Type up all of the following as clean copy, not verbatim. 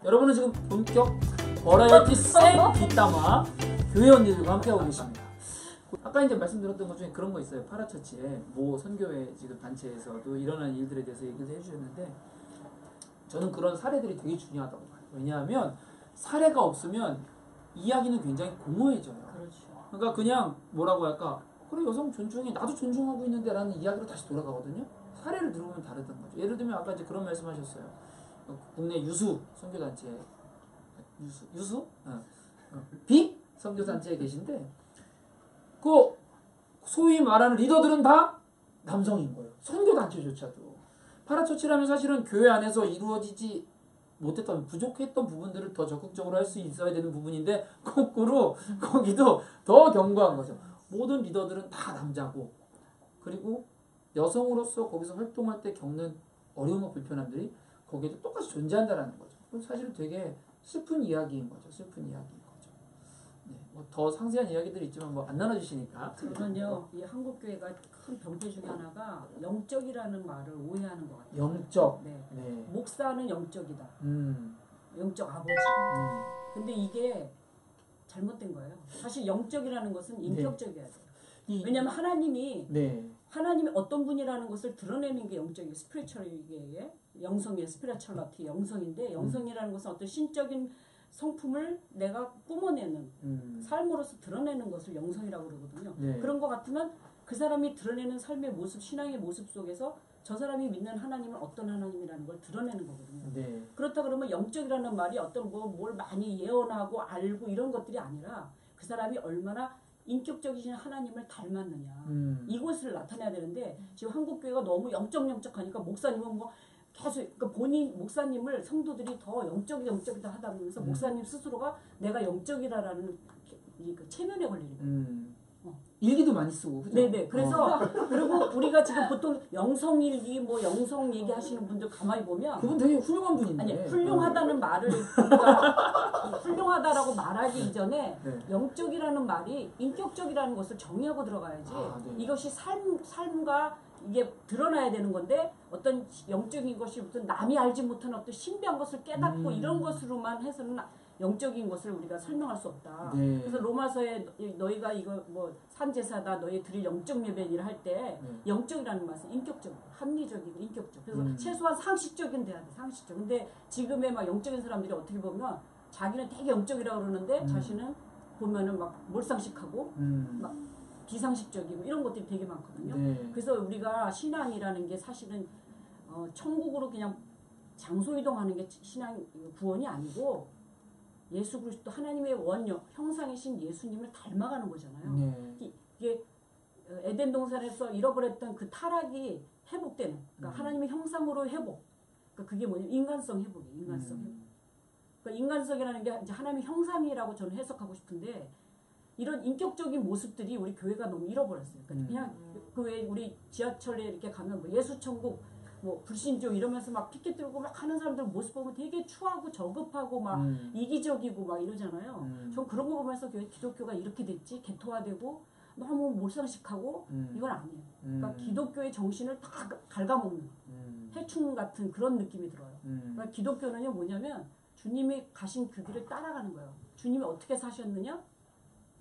여러분은 지금 본격 버라이어티 쌤 뒷담화 교회 언니들과 함께하고 계십니다. 아까 이제 말씀드렸던 것 중에 그런 거 있어요. 파라처치에 모 선교회 지금 단체에서도 일어나는 일들에 대해서 얘기를 해주셨는데 저는 그런 사례들이 되게 중요하다고 봐요. 왜냐하면 사례가 없으면 이야기는 굉장히 공허해져요. 그렇죠. 그러니까 그냥 뭐라고 할까? 그래 여성 존중해 나도 존중하고 있는데 라는 이야기로 다시 돌아가거든요. 사례를 들어보면 다르다는 거죠. 예를 들면 아까 이제 그런 말씀하셨어요. 국내 유수 선교단체 유수? 비 선교단체에 계신데 그 소위 말하는 리더들은 다 남성인 거예요. 선교단체조차도. 파라처치라면 사실은 교회 안에서 이루어지지 못했던 부족했던 부분들을 더 적극적으로 할 수 있어야 되는 부분인데 거꾸로 거기도 더 견고한 거죠. 모든 리더들은 다 남자고 그리고 여성으로서 거기서 활동할 때 겪는 어려움과 불편함들이 거기에도 똑같이 존재한다라는 거죠. 사실은 되게 슬픈 이야기인 거죠. 슬픈 이야기인 거죠. 네, 뭐 더 상세한 이야기들이 있지만 뭐 안 나눠주시니까. 저는요, 이 한국 교회가 큰 병폐 중에 하나가 영적이라는 말을 오해하는 것 같아요. 영적. 네. 네. 목사는 영적이다. 영적 아버지. 근데 이게 잘못된 거예요. 사실 영적이라는 것은 인격적이어야 돼요. 왜냐하면 하나님이 어떤 분이라는 것을 드러내는 게 영적이에요. 스피리추얼의 영성이에요. 스피리추얼리티 영성인데 영성이라는 것은 어떤 신적인 성품을 내가 뿜어내는 삶으로서 드러내는 것을 영성이라고 그러거든요. 네. 그런 것 같으면 그 사람이 드러내는 삶의 모습, 신앙의 모습 속에서 저 사람이 믿는 하나님은 어떤 하나님이라는 걸 드러내는 거거든요. 네. 그렇다 그러면 영적이라는 말이 어떤 뭘 많이 예언하고 알고 이런 것들이 아니라 그 사람이 얼마나 인격적이신 하나님을 닮았느냐 이것을 나타내야 되는데 지금 한국교회가 너무 영적하니까 목사님은 뭐 계속 그러니까 본인 목사님을 성도들이 더 영적이다 하다 보면서 목사님 스스로가 내가 영적이라는 그 체면에 걸리는 거예요. 일기도 많이 쓰고 그죠? 네네. 그래서 그리고 우리가 지금 보통 영성일기 뭐 영성 얘기하시는 분들 가만히 보면 그분 되게 훌륭한 분인데 아니 훌륭하다는 말을 우리가 훌륭하다라고 말하기 이전에 영적이라는 말이 인격적이라는 것을 정의하고 들어가야지 이것이 삶과 이게 드러나야 되는 건데 어떤 영적인 것이 어떤 남이 알지 못한 어떤 신비한 것을 깨닫고 이런 것으로만 해서는 영적인 것을 우리가 설명할 수 없다. 그래서 로마서에 너희가 이거 뭐 산제사다 너희 드릴 영적 예배를 할 때 영적이라는 말은 인격적, 합리적이고 인격적. 그래서 최소한 상식적인 돼야 돼. 상식적. 근데 지금의 막 영적인 사람들이 어떻게 보면 자기는 되게 영적이라고 그러는데 자신은 보면은 막 몰상식하고 막 비상식적이고 이런 것들이 되게 많거든요. 그래서 우리가 신앙이라는 게 사실은 천국으로 그냥 장소 이동하는 게 신앙 구원이 아니고 예수 그리스도 하나님의 원형 형상이신 예수님을 닮아가는 거잖아요. 이게 에덴 동산에서 잃어버렸던 그 타락이 회복되는 그러니까 하나님의 형상으로 회복. 그러니까 그게 뭐냐면 인간성 회복이에요. 인간성 회복. 그러니까 인간성이라는 게 이제 하나님의 형상이라고 저는 해석하고 싶은데 이런 인격적인 모습들이 우리 교회가 너무 잃어버렸어요. 그러니까 그냥 그 왜 우리 지하철에 이렇게 가면 뭐 예수천국 뭐 불신조 이러면서 막 피켓 들고 막 하는 사람들 모습 보면 되게 추하고 저급하고 막 이기적이고 막 이러잖아요. 전 그런 거 보면서 기독교가 이렇게 됐지 개토화되고 너무 몰상식하고 이건 아니에요. 그러니까 기독교의 정신을 다 갉아먹는 해충 같은 그런 느낌이 들어요. 그러니까 기독교는요 뭐냐면 주님이 가신 그 길을 따라가는 거예요. 주님이 어떻게 사셨느냐?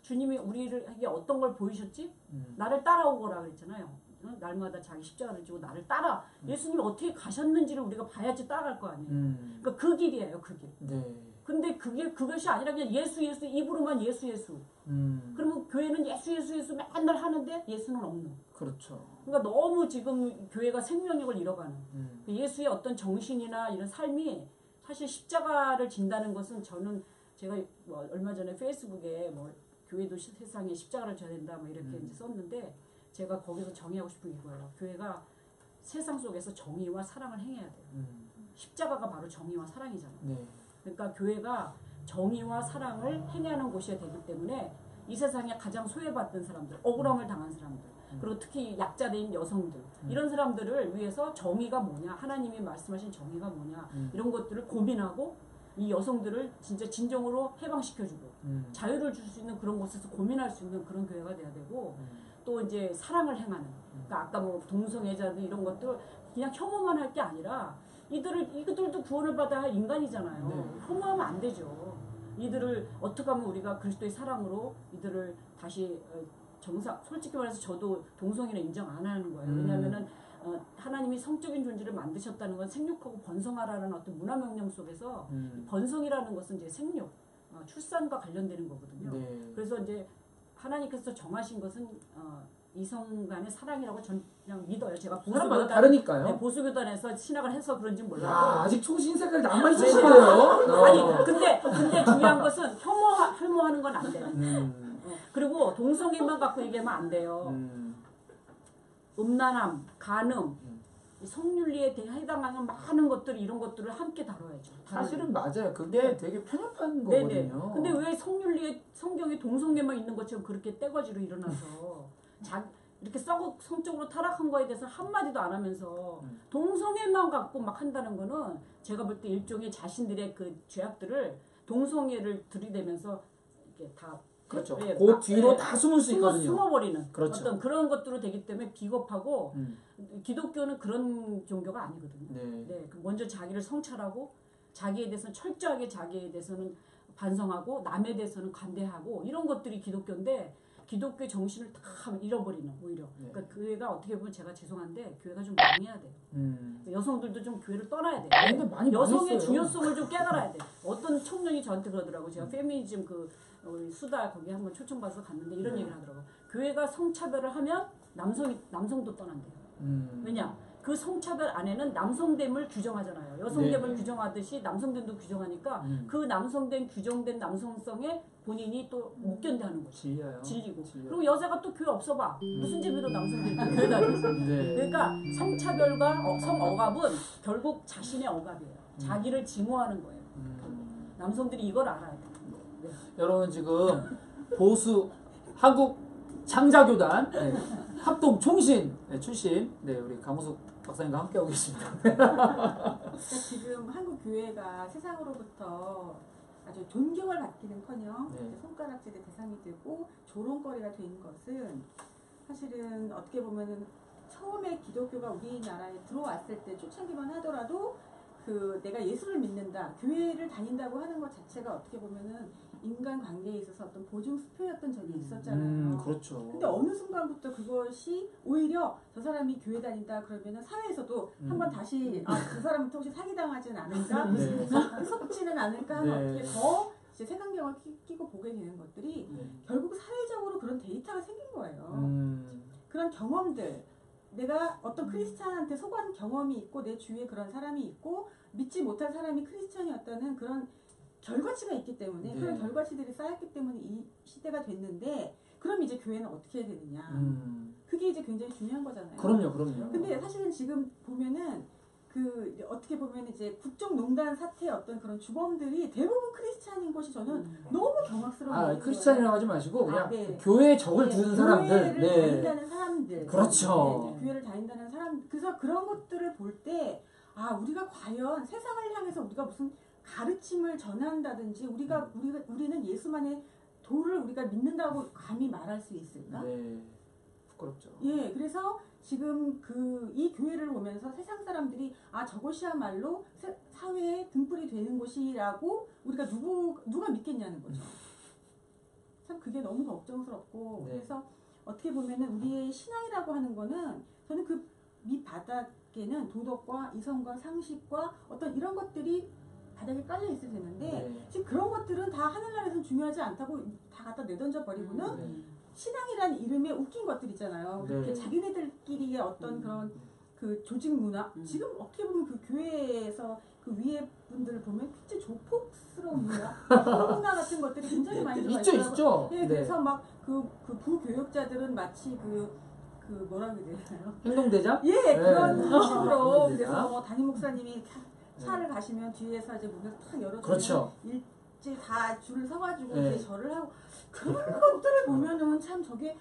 주님이 우리에게 어떤 걸 보이셨지? 나를 따라오거라 그랬잖아요. 날마다 자기 십자가를 지고 나를 따라 예수님이 어떻게 가셨는지를 우리가 봐야지 따라갈 거 아니에요. 그러니까 그 길이에요. 그 길. 근데 그것이 아니라 그냥 예수 입으로만 예수 그러면 교회는 예수 맨날 하는데 예수는 없는. 그렇죠. 그러니까 너무 지금 교회가 생명력을 잃어가는 예수의 어떤 정신이나 이런 삶이 사실 십자가를 진다는 것은 저는 제가 뭐 얼마 전에 페이스북에 뭐 교회도 세상에 십자가를 져야 된다 뭐 이렇게 이제 썼는데 제가 거기서 정의하고 싶은 이거예요. 교회가 세상 속에서 정의와 사랑을 행해야 돼요. 십자가가 바로 정의와 사랑이잖아요. 그러니까 교회가 정의와 사랑을 행하는 곳이 되기 때문에 이 세상에 가장 소외받던 사람들, 억울함을 당한 사람들, 그리고 특히 약자된 여성들 이런 사람들을 위해서 정의가 뭐냐, 하나님이 말씀하신 정의가 뭐냐 이런 것들을 고민하고 이 여성들을 진짜 진정으로 해방시켜주고 자유를 줄 수 있는 그런 곳에서 고민할 수 있는 그런 교회가 돼야 되고 또 이제 사랑을 행하는 그러니까 아까 뭐 동성애자들 이런 것들 그냥 혐오만 할 게 아니라 이들도 구원을 받아야 할 인간이잖아요. 네. 혐오하면 안 되죠. 이들을 어떻게 하면 우리가 그리스도의 사랑으로 이들을 다시 솔직히 말해서 저도 동성애는 인정 안 하는 거예요. 왜냐하면은 하나님이 성적인 존재를 만드셨다는 건 생육하고 번성하라는 어떤 문화 명령 속에서 번성이라는 것은 이제 생육, 출산과 관련되는 거거든요. 네. 그래서 이제 하나님께서 정하신 것은 이성 간의 사랑이라고 전 그냥 믿어요. 제가 사람마다 다르니까요. 네, 보수교단에서 신학을 해서 그런지 몰라도. 아직 초신 색깔 남아 있으시네요. 아니 근데 중요한 것은 혐오하는 건 안 돼요. 그리고 동성애만 갖고 얘기하면 안 돼요. 음란함, 간음, 성윤리에 해당하는 많은 것들 이런 것들을 함께 다뤄야죠. 사실은 맞아요. 그게 되게 편협한 거거든요. 네네. 근데 왜 성윤리에 성경에 동성애만 있는 것처럼 그렇게 떼거지로 일어나서 이렇게 성적으로 타락한 거에 대해서 한마디도 안 하면서 동성애만 갖고 막 한다는 거는 제가 볼 때 일종의 자신들의 그 죄악들을 동성애를 들이대면서 이렇게 다 그렇죠. 예, 그 뒤로 다 숨을 수 있거든요. 숨어버리는 그렇죠. 어떤 그런 것들로 되기 때문에 비겁하고 기독교는 그런 종교가 아니거든요. 네. 먼저 자기를 성찰하고 자기에 대해서는 철저하게 자기에 대해서는 반성하고 남에 대해서는 관대하고 이런 것들이 기독교인데 기독교의 정신을 다 잃어버리는 오히려. 그러니까 교회가 어떻게 보면 제가 죄송한데 교회가 좀 망해야 돼요. 여성들도 좀 교회를 떠나야 돼요. 근데 많이 여성의 망했어요. 중요성을 좀 깨달아야 돼. 어떤 청년이 저한테 그러더라고. 제가 페미니즘 우리 수다 거기 한번 초청받아서 갔는데 이런 얘기를 하더라고. 교회가 성차별을 하면 남성도 떠난대요. 왜냐? 그 성차별 안에는 남성됨을 규정하잖아요. 여성됨을 규정하듯이 남성됨도 규정하니까 그 남성됨 규정된 남성성에 본인이 또 못 견뎌하는 거지. 질리고. 그리고 여자가 또 교회 없어봐. 무슨 재미로 남성들이 교회 다니겠어. 그러니까 성차별과 성억압은 결국 자신의 억압이에요. 자기를 증오하는 거예요. 남성들이 이걸 알아야 돼요. 네. 여러분 지금 보수 한국 창자교단 합동 총신 출신 우리 강우숙 박사님과 함께하고 계십니다. 그러니까 지금 한국 교회가 세상으로부터 아주 존경을 받기는커녕 손가락질의 대상이 되고 조롱거리가 된 것은 사실은 어떻게 보면은 처음에 기독교가 우리나라에 들어왔을 때 초창기만 하더라도 내가 예수를 믿는다, 교회를 다닌다고 하는 것 자체가 어떻게 보면은 인간 관계에 있어서 어떤 보증 수표였던 적이 있었잖아요. 그렇죠. 근데 어느 순간부터 그것이 오히려 저 사람이 교회 다닌다 그러면은 사회에서도 한번 다시 그 사람부터 혹시 사기당하지는 않을까, 섞지는 않을까 하는 어떻게 더 이제 색안경을 끼고 보게 되는 것들이 결국 사회적으로 그런 데이터가 생긴 거예요. 그런 경험들. 내가 어떤 크리스찬한테 속한 경험이 있고 내 주위에 그런 사람이 있고 믿지 못한 사람이 크리스찬이었다는 그런 결과치가 있기 때문에 그런 결과치들이 쌓였기 때문에 이 시대가 됐는데 그럼 이제 교회는 어떻게 해야 되느냐. 그게 이제 굉장히 중요한 거잖아요. 그럼요. 근데 사실은 지금 보면은 어떻게 보면 이제 국정농단 사태의 어떤 그런 주범들이 대부분 크리스찬인 것이 저는 너무 경악스러워요. 크리스찬이라고 하지 마시고 그냥 교회에 적을 두는 사람들. 교회를 다닌다는 사람들. 그렇죠. 교회를 다닌다는 사람. 그래서 그런 것들을 볼 때 우리가 과연 세상을 향해서 우리가 무슨 가르침을 전한다든지 우리는 예수만의 도를 우리가 믿는다고 감히 말할 수 있을까? 네. 부끄럽죠. 예, 그래서 지금 이 교회를 보면서 세상 사람들이 저것이야말로 사회에 등불이 되는 곳이라고 우리가 누가 믿겠냐는 거죠. 참 그게 너무 걱정스럽고 그래서 어떻게 보면은 우리의 신앙이라고 하는 거는 저는 그 밑바닥에는 도덕과 이성과 상식과 어떤 이런 것들이 바닥에 깔려 있어야 되는데 지금 그런 것들은 다 하늘나라에서는 중요하지 않다고 다 갖다 내던져 버리고는 신앙이라는 이름에 웃긴 것들 있잖아요. 그렇게 자기네들끼리의 어떤 그런 그 조직 문화 지금 어떻게 보면 그 교회에서 그 위에 분들을 보면 굉장히 조폭스러운 문화, 문화 같은 것들이 굉장히 많이 들어가 있죠. 그래서 막 그 부교육자들은 마치 뭐라 그래야 되나요? 행동대장? 그런 식으로 그래서 뭐 담임 목사님이 차를 가시면 뒤에서 이제 문을 탁 열어주면 그렇죠. 일제 다 줄을 서가지고 이제 절을 하고 그런 것들을 보면은 참 저게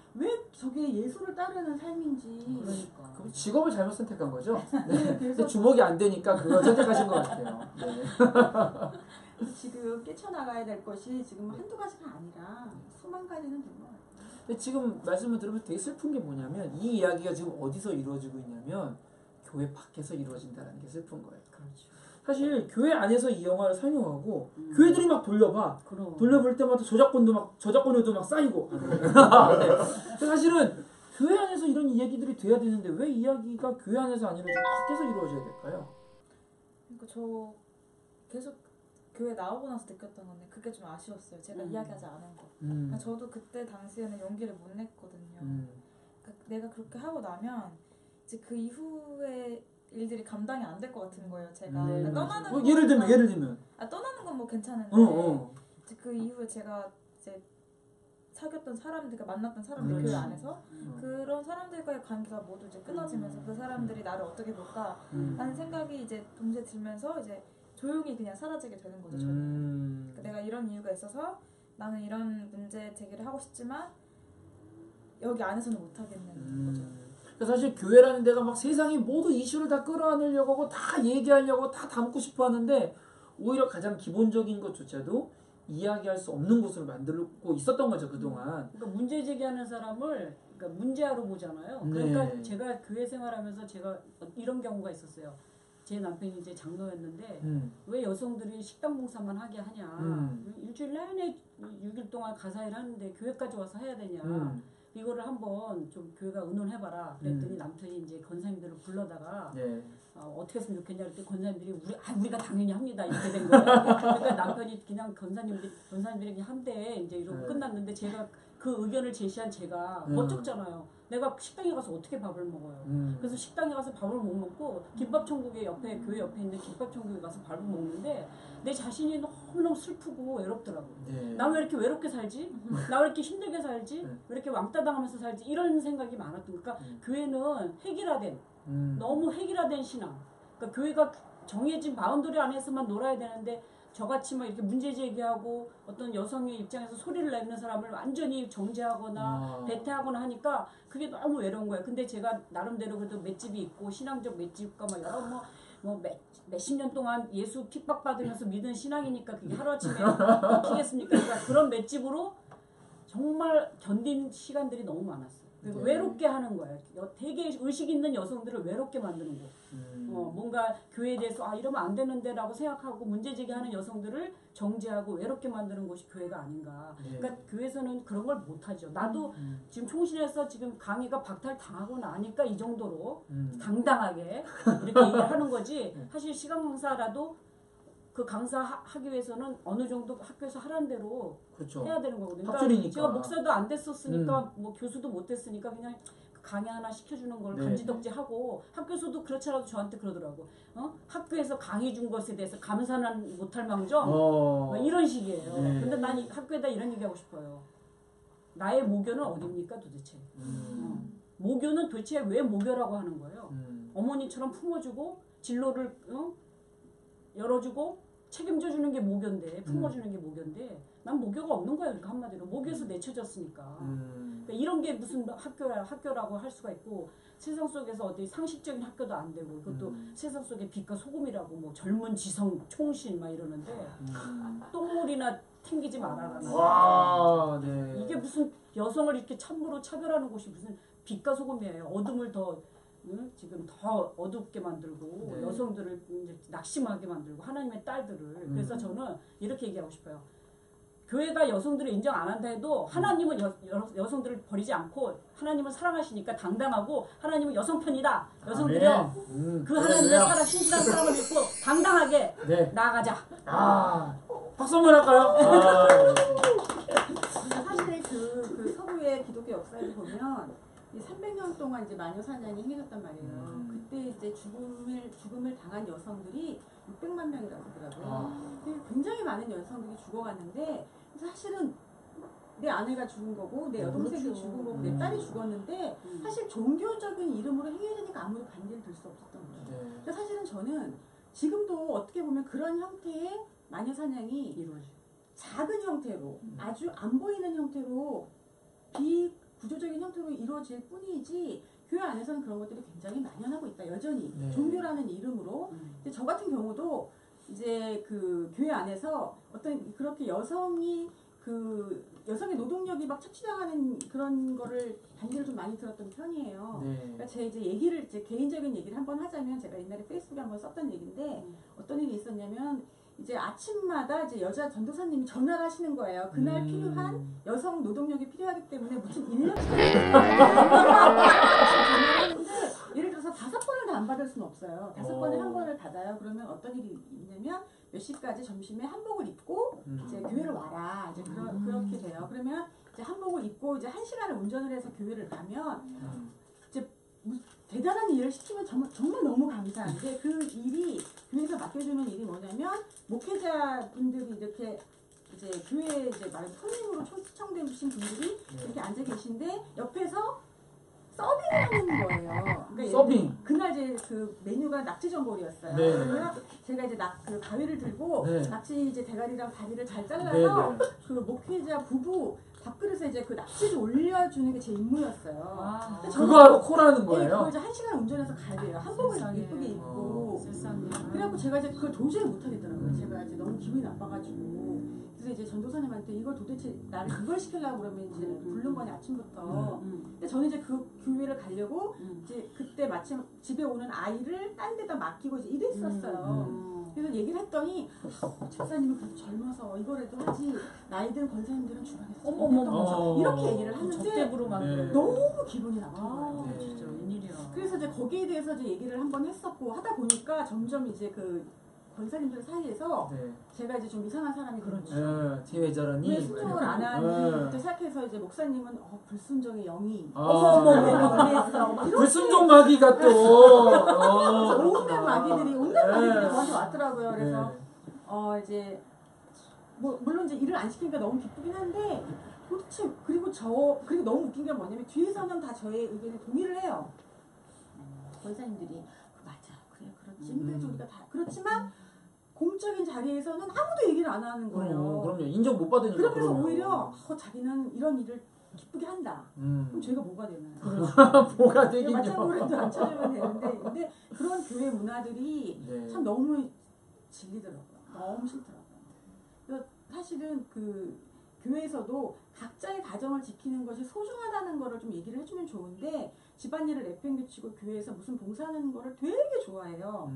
예수를 따르는 삶인지. 그러니까. 직업을 잘못 선택한 거죠. 그래서 주목이 안 되니까 그걸 선택하신 것 같아요. 지금 깨쳐나가야 될 것이 지금 한두 가지가 아니라 수만 가지는 된 것 같아요. 근데 지금 말씀을 들으면 되게 슬픈 게 뭐냐면 이 이야기가 지금 어디서 이루어지고 있냐면 교회 밖에서 이루어진다는 게 슬픈 거예요. 그렇죠. 사실 교회 안에서 이 영화를 상영하고 교회들이 막 돌려봐. 그럼. 돌려볼 때마다 저작권료도 막 쌓이고. 네. 사실은 교회 안에서 이런 얘기들이 돼야 되는데 왜 이야기가 교회 안에서 아니라 좀 밖에서 이루어져야 될까요? 그러니까 저 계속 교회 나오고 나서 느꼈던 건데 그게 좀 아쉬웠어요. 제가 이야기하지 않은 거. 그러니까 저도 그때 당시에는 용기를 못 냈거든요. 그러니까 내가 그렇게 하고 나면 이제 그 이후에 일들이 감당이 안 될 것 같은 거예요. 제가 그러니까 떠나는 거 예를 들면 떠나는 건 뭐 괜찮은데 이제 그 이후에 제가 이제 사귀었던 사람들, 그러니까 만났던 사람들 교회 안에서 그런 사람들과의 관계가 모두 이제 끊어지면서 그 사람들이 나를 어떻게 볼까 하는 생각이 이제 동시에 들면서 이제 조용히 그냥 사라지게 되는 거죠. 저는. 그러니까 내가 이런 이유가 있어서 나는 이런 문제 제기를 하고 싶지만 여기 안에서는 못 하겠는 거죠. 사실 교회라는 데가 막 세상의 모든 이슈를 다 끌어안으려고 하고 다 얘기하려고 다 담고 싶어 하는데 오히려 가장 기본적인 것조차도 이야기할 수 없는 곳을 만들고 있었던 거죠, 그동안. 그러니까 문제 제기하는 사람을 그러니까 문제아로 보잖아요. 네. 그러니까 제가 교회 생활하면서 제가 이런 경우가 있었어요. 제 남편이 이제 장로였는데 왜 여성들이 식당 봉사만 하게 하냐. 일주일 내내 6일 동안 가사일 하는데 교회까지 와서 해야 되냐. 이거를 한번 좀 교회가 의논해봐라. 그랬더니 남편이 이제 권사님들을 불러다가 어떻게 했으면 좋겠냐 그랬더니 권사님들이 우리가 당연히 합니다. 이렇게 된 거예요. 그러니까 남편이 그냥 권사님들이 그냥 한대 이제 이러고 끝났는데 제가 그 의견을 제시한 제가 멋쩍잖아요. 내가 식당에 가서 어떻게 밥을 먹어요. 그래서 식당에 가서 밥을 못 먹고 김밥천국에 옆에 교회 옆에 있는 김밥천국에 가서 밥을 먹는데 내 자신이 너무너무 슬프고 외롭더라고요. 나 왜 이렇게 외롭게 살지? 나 왜 이렇게 힘들게 살지? 왜 이렇게 왕따 당하면서 살지? 이런 생각이 많았던 거니까 교회는 획일화된 너무 획일화된 신앙. 그러니까 교회가 정해진 바운더리 안에서만 놀아야 되는데 저같이 막 이렇게 문제 제기하고 어떤 여성의 입장에서 소리를 내는 사람을 완전히 정죄하거나 배태하거나 하니까 그게 너무 외로운 거예요. 근데 제가 나름대로 그래도 맷집이 있고 신앙적 맷집과 막 여러 몇십 년 동안 예수 핍박받으면서 믿은 신앙이니까 그게 하루아침에 꺾이겠습니까? 그러니까 그런 맷집으로 정말 견딘 시간들이 너무 많았어요. 그리고 외롭게 하는 거예요. 되게 의식 있는 여성들을 외롭게 만드는 거. 뭔가 교회에 대해서 이러면 안 되는데라고 생각하고 문제 제기하는 여성들을 정죄하고 외롭게 만드는 곳이 교회가 아닌가. 그러니까 교회에서는 그런 걸 못하죠. 나도 지금 총신에서 지금 강의가 박탈당하고 나니까 이 정도로 당당하게 이렇게 얘기를 하는 거지. 사실 시간 강사라도 그 강사하기 위해서는 어느 정도 학교에서 하라는 대로 그렇죠. 해야 되는 거거든요. 합줄이니까. 제가 목사도 안 됐었으니까 뭐 교수도 못 됐으니까 그냥 강의 하나 시켜주는 걸 간지덕지하고 학교에서도 그렇지 않아도 저한테 그러더라고. 학교에서 강의 준 것에 대해서 감사는 못할 망정 이런 식이에요. 근데 난 학교에다 이런 얘기하고 싶어요. 나의 모교는 어디입니까 도대체? 모교는 도대체 왜 모교라고 하는 거예요? 어머니처럼 품어주고 진로를 열어주고 책임져주는 게 모교인데 품어주는 게 모교인데 난 모교가 없는 거야. 그러니까 한마디로 모교에서 내쳐졌으니까. 그러니까 이런 게 무슨 학교라고 할 수가 있고 세상 속에서 어디 상식적인 학교도 안 되고 그것도 세상 속에 빛과 소금이라고 뭐 젊은 지성 총신 막 이러는데 똥물이나 튕기지 말아라. 이게 무슨 여성을 이렇게 참으로 차별하는 곳이 무슨 빛과 소금이에요. 어둠을 더 지금 더 어둡게 만들고 여성들을 이제 낙심하게 만들고 하나님의 딸들을 그래서 저는 이렇게 얘기하고 싶어요. 교회가 여성들을 인정 안 한다 해도 하나님은 여성들을 버리지 않고 하나님은 사랑하시니까 당당하고 하나님은 여성 편이다. 여성들이요. 그 하나님의 사랑 신실한 사랑을 믿고 당당하게 나아가자. 박수 한번 할까요? 사실 그 서구의 기독교 역사를 보면 300년 동안 이제 마녀 사냥이 행해졌단 말이에요. 그때 이제 죽음을 당한 여성들이 600만 명이라고 하더라고요. 굉장히 많은 여성들이 죽어갔는데 사실은 내 아내가 죽은 거고 내 여동생이 죽은 거고 내 딸이 죽었는데 사실 종교적인 이름으로 행해지니까 아무도 반대를 들 수 없었던 거예요. 그러니까 사실은 저는 지금도 어떻게 보면 그런 형태의 마녀 사냥이 이루어져. 작은 형태로 아주 안 보이는 형태로 비구조적인 형태로 이루어질 뿐이지 교회 안에서는 그런 것들이 굉장히 만연하고 있다. 여전히 종교라는 이름으로. 근데 저 같은 경우도 이제 그 교회 안에서 어떤 그렇게 여성이 그 여성의 노동력이 막 착취당하는 그런 거를 반기를 좀 많이 들었던 편이에요. 네. 그러니까 제 이제 얘기를 이제 개인적인 얘기를 한번 하자면 제가 옛날에 페이스북에 한번 썼던 얘기인데 어떤 일이 있었냐면 이제 아침마다 이제 여자 전도사님이 전화를 하시는 거예요. 그날 필요한 여성 노동력이 필요하기 때문에 무슨 인력 전화하는데 예를 들어서 5번을 다 안 받을 수는 없어요. 5번에 한 번을 받아요. 그러면 어떤 일이 있냐면 몇 시까지 점심에 한복을 입고 이제 교회를 와라. 이제 그렇게 돼요. 그러면 이제 한복을 입고 이제 1시간을 운전을 해서 교회를 가면 이제 대단한 일을 시키면 정말 너무 감사한데 그 일이 교회에서 맡겨주는 일이 뭐냐면 목회자분들이 이렇게 이제 교회에 이제 말 손님으로 초청되신 분들이 이렇게 앉아 계신데 옆에서 서빙을 하는 거예요. 그러니까 서빙. 그날 이제 그 메뉴가 낙지 전골이었어요. 네. 그러면 제가 이제 그 가위를 들고 네. 낙지 이제 대가리랑 다리를 잘 잘라서 네, 네. 그 목회자 부부 밥그릇에 이제 그 낙지를 올려주는 게 제 임무였어요. 아, 그거 하러 콜하는 네, 거예요? 그걸 이제 1시간 운전해서 가야 돼요. 한복을 세상에. 예쁘게 입고. 세상에. 그래갖고 제가 이제 그걸 도저히 못하겠더라고요. 제가 이제 너무 기분이 나빠가지고. 그래서 이제 전도사님한테 이걸 도대체 나를 이걸 시키려고 그러면 이제 부른 거냐 아침부터. 근데 저는 이제 그 교회를 가려고 이제 그때 마침 집에 오는 아이를 딴 데다 맡기고 이제 이랬었어요. 그래서 얘기를 했더니 집사님은 그래도 젊어서 이거라도 하지 나이 든 권사님들은 주방에서 어머머머. 이렇게 얘기를 하는데 적대부로만 네. 그래. 너무 기분이 나쁜 아, 거예요. 네. 진짜 웬일이야. 그래서 이제 거기에 대해서 이제 얘기를 한번 했었고 하다 보니까 점점 이제 그 권사님들 사이에서 네. 제가 이제 좀 이상한 사람이 그렇죠. 왜 저러니? 왜 순종을 안 네. 하는지부터 시작해서 이제 목사님은 불순종의 영이 어머머머. 불순종 마귀가 또. 온갖 마귀들이 네. 저한테 왔더라고요. 그래서 네. 이제 뭐 물론 이제 일을 안 시키니까 너무 기쁘긴 한데 도대체 그리고 너무 웃긴 게 뭐냐면 뒤에서는 다 저의 의견에 동의를 해요. 권사님들이 맞아 그래 그렇지 힘들지 우리가 다 그렇지만 공적인 자리에서는 아무도 얘기를 안 하는 거예요. 그럼요. 인정 못 받으니까. 그러면서 그럼요. 오히려 자기는 이런 일을 기쁘게 한다. 그럼 제가 뭐가 되나요? 뭐가 되긴요. 맞장구라도 안 쳐주면 되는데 근데 그런 교회 문화들이 네. 참 너무 질리더라고요. 너무 싫더라고요. 그래서 사실은 그 교회에서도 각자의 가정을 지키는 것이 소중하다는 거를 좀 얘기를 해주면 좋은데 집안일을 내팽개치고 교회에서 무슨 봉사하는 거를 되게 좋아해요.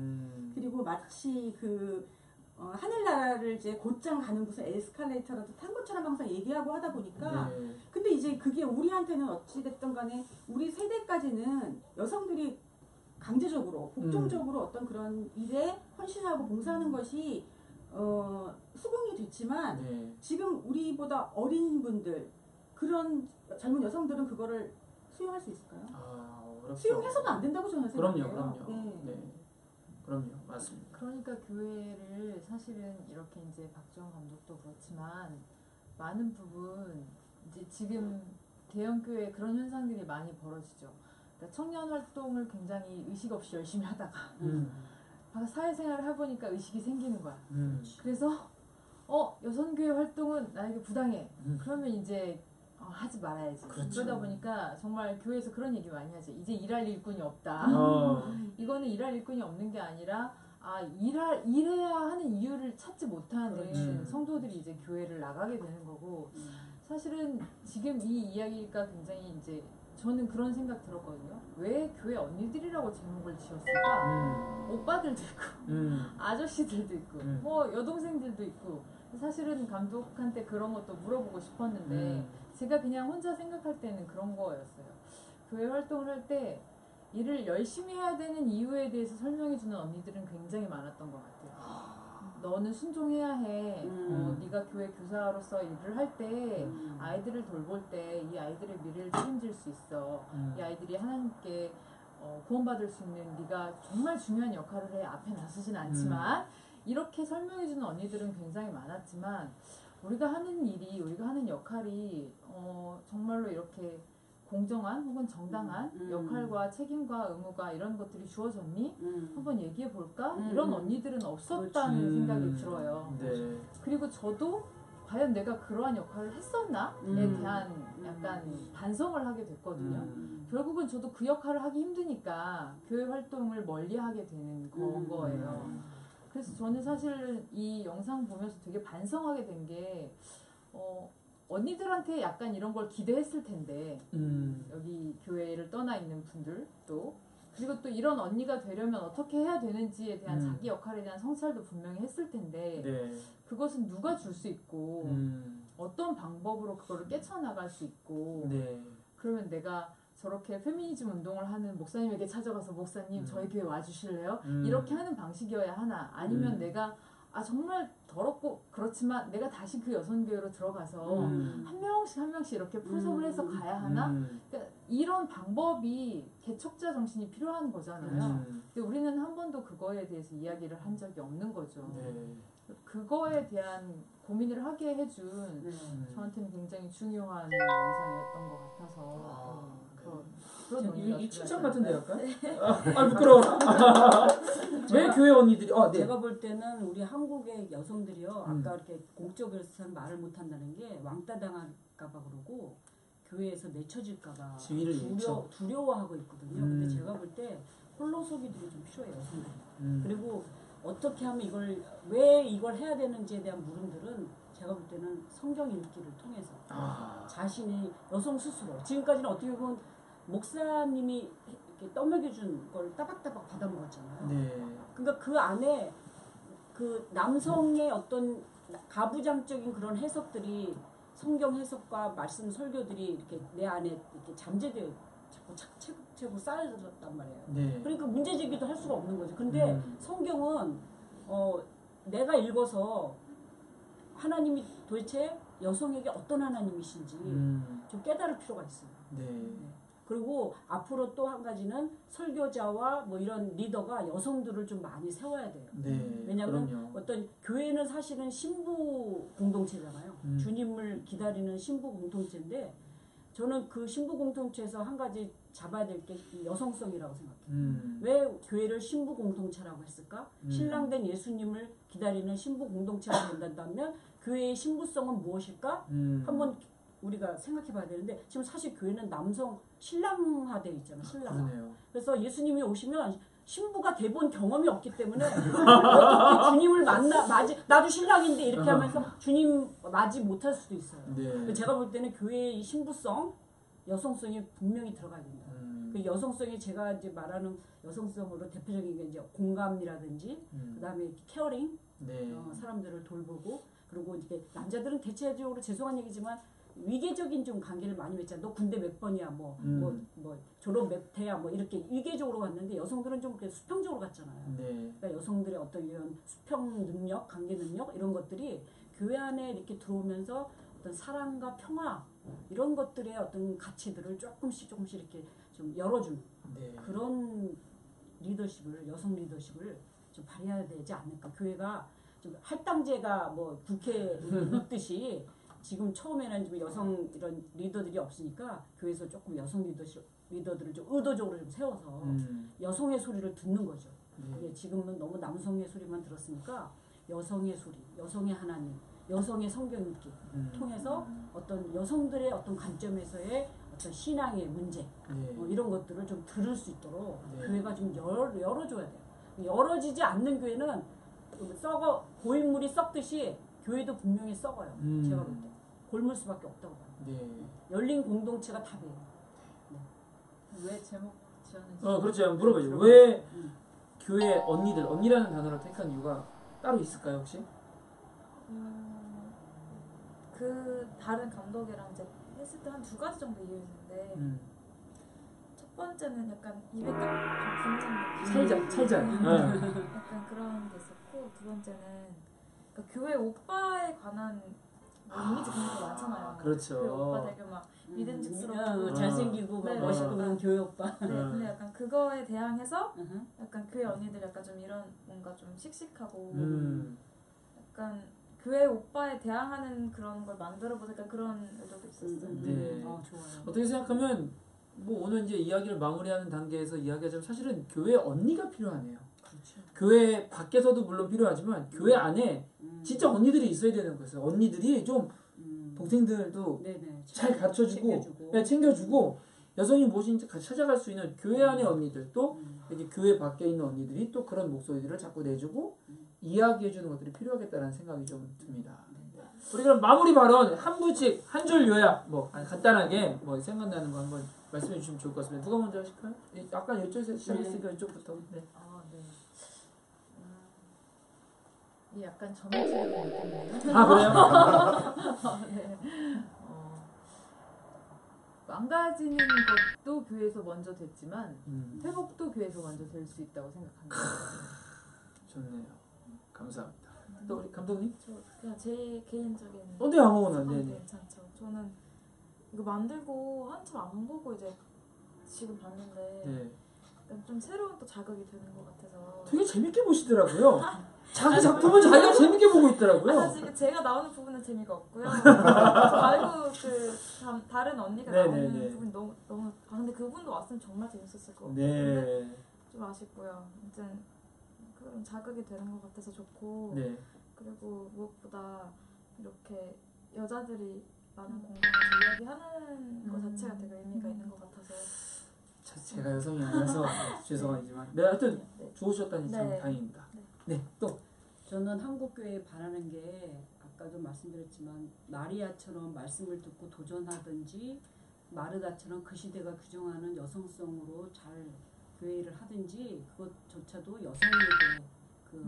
그리고 마치 그 하늘나라를 이제 곧장 가는 무슨 에스컬레이터라도 탄 것처럼 항상 얘기하고 하다 보니까 네. 근데 이제 그게 우리한테는 어찌됐든 간에 우리 세대까지는 여성들이 강제적으로 복종적으로 어떤 그런 일에 헌신하고 봉사하는 것이 수긍이 됐지만 네. 지금 우리보다 어린 분들 그런 젊은 여성들은 그거를 수용할 수 있을까요? 어렵죠. 수용해서도 안 된다고 저는 생각해요. 그럼요. 네. 네. 그럼요. 맞습니다. 그러니까 교회를 사실은 이렇게 이제 박지원 감독도 그렇지만 많은 부분 이제 지금 대형 교회 그런 현상들이 많이 벌어지죠. 그러니까 청년 활동을 굉장히 의식 없이 열심히 하다가 사회생활을 해보니까 의식이 생기는 거야. 그래서 여성교회 활동은 나에게 부당해. 그러면 이제 하지 말아야지. 그렇죠. 그러다 보니까 정말 교회에서 그런 얘기 많이 하지. 이제 일할 일꾼이 없다. 이거는 일할 일꾼이 없는 게 아니라 일해야 하는 이유를 찾지 못하는 성도들이 이제 교회를 나가게 되는 거고 사실은 지금 이 이야기가 굉장히 이제 저는 그런 생각 들었거든요. 왜 교회 언니들이라고 제목을 지었을까? 오빠들도 있고 아저씨들도 있고 뭐 여동생들도 있고 사실은 감독한테 그런 것도 물어보고 싶었는데 제가 그냥 혼자 생각할 때는 그런 거였어요. 교회 활동을 할 때 일을 열심히 해야 되는 이유에 대해서 설명해주는 언니들은 굉장히 많았던 것 같아요. 너는 순종해야 해. 네가 교회 교사로서 일을 할 때 아이들을 돌볼 때 이 아이들의 미래를 책임질 수 있어. 이 아이들이 하나님께 구원받을 수 있는 네가 정말 중요한 역할을 해. 앞에 나서진 않지만 이렇게 설명해주는 언니들은 굉장히 많았지만 우리가 하는 일이 우리가 하는 역할이 정말로 이렇게 공정한 혹은 정당한 역할과 책임과 의무가 이런 것들이 주어졌니? 한번 얘기해 볼까? 이런 언니들은 없었다는 생각이 들어요. 네. 그리고 저도 과연 내가 그러한 역할을 했었나에 대한 약간 반성을 하게 됐거든요. 결국은 저도 그 역할을 하기 힘드니까 교회 활동을 멀리하게 되는 거예요. 그래서 저는 사실 이 영상 보면서 되게 반성하게 된 게 언니들한테 약간 이런 걸 기대했을 텐데 여기 교회를 떠나 있는 분들도 그리고 또 이런 언니가 되려면 어떻게 해야 되는지에 대한 자기 역할에 대한 성찰도 분명히 했을 텐데 네. 그것은 누가 줄 수 있고 어떤 방법으로 그거를 깨쳐나갈 수 있고 네. 그러면 내가 저렇게 페미니즘 운동을 하는 목사님에게 찾아가서 목사님 저희 교회 와주실래요? 이렇게 하는 방식이어야 하나 아니면 내가 정말 더럽고 그렇지만 내가 다시 그 여성교회로 들어가서 한 명씩 이렇게 풀섭을 해서 가야 하나? 그러니까 이런 방법이 개척자 정신이 필요한 거잖아요. 근데 우리는 한 번도 그거에 대해서 이야기를 한 적이 없는 거죠. 네. 그거에 대한 고민을 하게 해준 저한테는 굉장히 중요한 영상이었던 것 같아서 그런 의미가 이 칭찬 같은데 약간? 부끄러워라. 왜 교회 언니들이 네. 제가 볼 때는 우리 한국의 여성들이요 아까 이렇게 공적으로서 말을 못한다는 게 왕따 당할까봐 그러고 교회에서 내쳐질까봐 두려워하고 있거든요. 근데 제가 볼 때 홀로서기들이 좀 필요해요, 여성들. 그리고 어떻게 하면 왜 이걸 해야 되는지에 대한 물음들은 제가 볼 때는 성경 읽기를 통해서 자신이 여성 스스로 지금까지는 어떻게 보면 목사님이 이렇게 떠먹여준 걸 따박따박 받아먹었잖아요. 네. 그러니까 그 안에 그 남성의 어떤 가부장적인 그런 해석들이 성경 해석과 말씀 설교들이 이렇게 내 안에 이렇게 잠재되어 자꾸 차곡차곡 쌓여졌단 말이에요. 네. 그러니까 문제 제기도 할 수가 없는 거죠. 근데 성경은 내가 읽어서 하나님이 도대체 여성에게 어떤 하나님이신지 좀 깨달을 필요가 있어요. 네. 그리고 앞으로 또 한 가지는 설교자와 뭐 이런 리더가 여성들을 좀 많이 세워야 돼요. 네. 왜냐하면 그럼요. 어떤 교회는 사실은 신부 공동체잖아요. 주님을 기다리는 신부 공동체인데 저는 그 신부 공동체에서 한 가지 잡아야 될 게 여성성이라고 생각해요. 왜 교회를 신부 공동체라고 했을까? 신랑된 예수님을 기다리는 신부 공동체가 된다면 교회의 신부성은 무엇일까? 한번 우리가 생각해 봐야 되는데 지금 사실 교회는 남성 신랑화되어 있잖아요. 신랑. 그래서 예수님이 오시면 신부가 돼본 경험이 없기 때문에 어떻게 주님을 나도 신랑인데 이렇게 하면서 주님 맞이 못할 수도 있어요. 네. 제가 볼 때는 교회의 신부성, 여성성이 분명히 들어가야 된다. 그 여성성이 제가 이제 말하는 여성성으로 대표적인 게 이제 공감이라든지 그다음에 케어링, 네. 사람들을 돌보고 그리고 이렇게 남자들은 대체적으로 죄송한 얘기지만 위계적인 좀 관계를 많이 맺잖아. 너 군대 몇 번이야, 뭐 졸업 몇 회야, 뭐 이렇게 위계적으로 갔는데 여성들은 좀 이렇게 수평적으로 갔잖아요. 네. 그러니까 여성들의 어떤 이런 수평 능력, 관계 능력 이런 것들이 교회 안에 이렇게 들어오면서 어떤 사랑과 평화 이런 것들의 어떤 가치들을 조금씩 이렇게 좀 열어주는 그런 리더십을 여성 리더십을 좀 발휘해야 되지 않을까. 교회가 좀 할당제가 뭐 국회에 있듯이. 지금 처음에는 좀 여성 이런 리더들이 없으니까 교회에서 조금 여성 리더들을 좀 의도적으로 좀 세워서 여성의 소리를 듣는 거죠. 지금은 너무 남성의 소리만 들었으니까 여성의 소리, 여성의 하나님, 여성의 성경 읽기 통해서 어떤 여성들의 어떤 관점에서의 어떤 신앙의 문제 이런 것들을 좀 들을 수 있도록 교회가 좀 열어줘야 돼요. 열어지지 않는 교회는 고인물이 썩듯이 교회도 분명히 썩어요. 제가 볼 때. 골물 수밖에 없다고 봐요. 네. 열린 공동체가 답이에요. 네. 왜 제목 지었는지. 그렇죠. 물어봐요. 왜 교회 언니라는 단어를 택한 이유가 따로 있을까요, 혹시? 그 다른 감독이랑 이제 했을 때 한 2가지 정도 이유 있는데 첫 번째는 약간 입에 딱 좀 붙는 느낌. 찰장. 약간 그런 게 있었고 두 번째는 그러니까 교회 오빠에 관한 이미지 굉장히 많잖아요. 그렇죠. 교회 오빠 되게 막 믿음직스럽고 잘생기고 막 멋있고 그런 교회 오빠. 네, 근데 약간 그거에 대항해서 약간 교회 언니들 약간 좀 이런 뭔가 좀 씩씩하고 약간 교회 오빠에 대항하는 그런 걸 만들어보자 약간 그런 의도도 있었어요. 네. 좋아요. 어떻게 생각하면 뭐 오늘 이제 이야기를 마무리하는 단계에서 이야기하자면 사실은 교회 언니가 필요하네요. 그렇죠. 교회 밖에서도 물론 필요하지만 교회 안에 진짜 언니들이 있어야 되는 거예요. 언니들이 좀 동생들도 잘 가르쳐주고 챙겨주고 여성이 무엇인지 같이 찾아갈 수 있는 교회 안의 언니들 또 여기 교회 밖에 있는 언니들이 또 그런 목소리들을 자꾸 내주고 이야기해주는 것들이 필요하겠다는 생각이 좀 듭니다. 우리 그럼 마무리 발언 한 분씩 한 줄 요약 뭐 간단하게 뭐 생각나는 거 한번 말씀해 주시면 좋을 것 같습니다. 누가 먼저 하실까요? 아까 이쪽에서 시작했으니까 이쪽부터. 네. 아, 네. 이 약간 점액질을 느꼈네요. 아 그래요? 네. 망가지는 것도 교회에서 먼저 됐지만 회복도 교회에서 먼저 될 수 있다고 생각합니다. 좋네요. 감사합니다. 또 우리 감독님? 저 그냥 제 개인적인. 네 아무거나. 네네. 괜찮죠. 저는 이거 만들고 한참 안 보고 이제 지금 봤는데 네. 좀 새로운 또 자극이 되는 것 같아서. 되게 재밌게 보시더라고요. 자기 작품을 자기가 재밌게 보고 있더라고요. 사실 제가 나오는 부분은 재미가 없고요. 저 말고 다른 언니가 나오는 부분이 너무 근데 그분도 왔으면 정말 재밌었을 것 같아요. 네. 좀 아쉽고요. 아무튼 그런 자극이 되는 것 같아서 좋고 네. 그리고 무엇보다 이렇게 여자들이 많은 공간에서 이야기하는 것 자체가 되게 의미가 있는 것 같아서. 제가 여성이 아니라서 죄송하지만 하여튼 좋으셨다니 참 다행입니다. 네, 또 저는 한국교회에 바라는 게 아까도 말씀드렸지만 마리아처럼 말씀을 듣고 도전하든지 마르다처럼 그 시대가 규정하는 여성성으로 잘 교회를 하든지 그것조차도 여성에게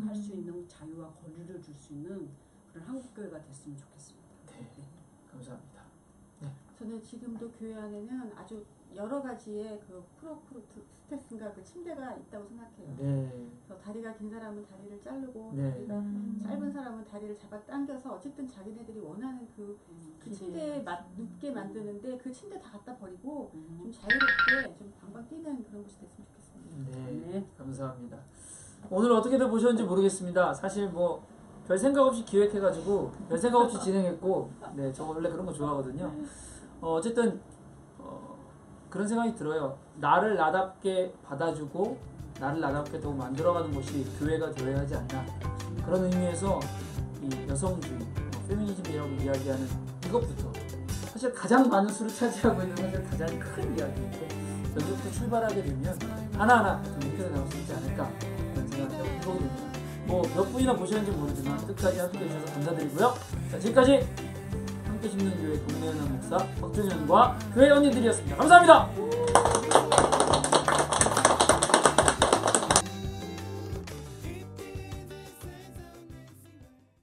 할 수 있는 자유와 권리를 줄 수 있는 그런 한국교회가 됐으면 좋겠습니다. 네. 감사합니다. 저는 지금도 교회 안에는 아주 여러 가지의 그 프로스테스인가 그 침대가 있다고 생각해요. 네. 그래서 다리가 긴 사람은 다리를 자르고 네. 다리가 짧은 사람은 다리를 잡아 당겨서 어쨌든 자기네들이 원하는 그 침대에 눕게 만드는데 그 침대 다 갖다 버리고 좀 자유롭게 좀 방방 뛰는 그런 곳이 됐으면 좋겠습니다. 네. 감사합니다. 오늘 어떻게들 보셨는지 모르겠습니다. 사실 뭐 별 생각 없이 기획해가지고 별 생각 없이 진행했고, 네, 저 원래 그런 거 좋아하거든요. 어쨌든 그런 생각이 들어요. 나를 나답게 받아주고 나를 나답게 더 만들어가는 것이 교회가 되어야 하지 않나. 그런 의미에서 이 여성주의, 페미니즘이라고 이야기하는 이것부터 사실 가장 많은 수를 차지하고 있는 사실 가장 큰 이야기인데 여기부터 출발하게 되면 하나하나 좀 입혀져 나올 수 있지 않을까 그런 생각을 해보게 됩니다. 뭐 몇 분이나 보셨는지 모르지만 끝까지 함께 해주셔서 감사드리고요. 자, 지금까지 함께 심는 교회 동네연합 목사 박종현과 교회 언니들이었습니다. 감사합니다.